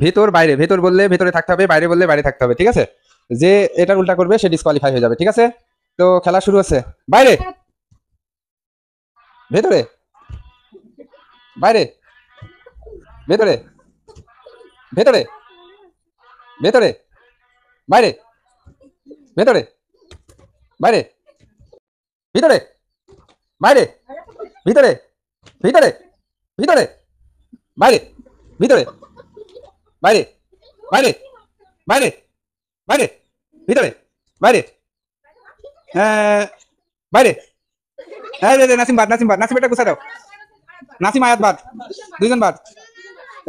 ভেতর বাইরে, ভেতর বললে ভেতরে থাকতে হবে, বাইরে বললে বাইরে থাকতে হবে, ঠিক আছে? যে এটার উল্টা করবে সে ডিসকোয়ালিফাই হয়ে যাবে, ঠিক আছে? তো খেলা শুরু হচ্ছে। বাইরে, ভেতরে, বাইরে, ভেতরে, ভেতরে, ভেতরে, বাইরে, ভেতরে, বাইরে, ভিতরে, বাইরে, ভিতরে, ভিতরে, ভিতরে, বাইরে, ভিতরে, বাইরে, বাইরে, বাইরে, বাইরে, ভিতরে, বাইরে, বাইরে। নাসিম বাদ, নাসিম বাদ, নাসিম এটা গুছা দাও। নাসিম আয়াত বাদ, দুইজন বাদ।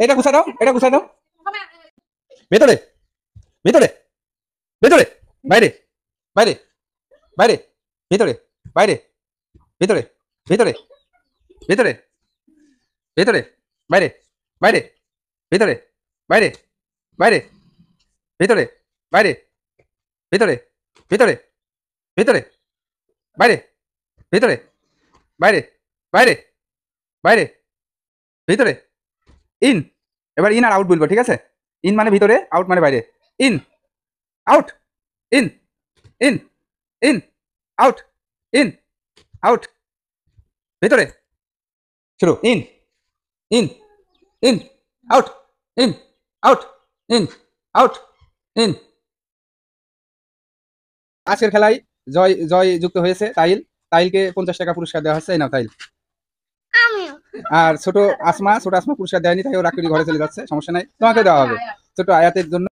এটা গুছা দাও, এটা গুছা দাও। ভেতরে, ভিতরে, ভিতরে, বাইরে, বাইরে, বাইরে, ভিতরে, বাইরে, ভিতরে, ভিতরে, ভিতরে, ভিতরে, বাইরে, বাইরে, ভিতরে, বাইরে, বাইরে, ভিতরে, বাইরে, ভিতরে, ভিতরে, ভিতরে, বাইরে, ভিতরে, বাইরে, বাইরে, বাইরে, ভিতরে, ইন। এবার ইন আর আউট বলবো, ঠিক আছে? ইন মানে ভিতরে, আউট মানে বাইরে। In, out, in, in, in, out, in, out, ভিতরে, শুরু। In, in, in, out, in, out, in, out, in. আজকের খেলায় জয় জয় যুক্ত হয়েছে তাইল। তাইলকে 50 টাকা পুরস্কার দেওয়া হচ্ছে, এই নাও তাইল। আর ছোট আসমা পুরস্কার দেয়নি, তাই ও রাগ করে ঘরে চলে যাচ্ছে, সমস্যা নাই, তোমাকে দেওয়া হবে ছোট আয়াতের জন্য।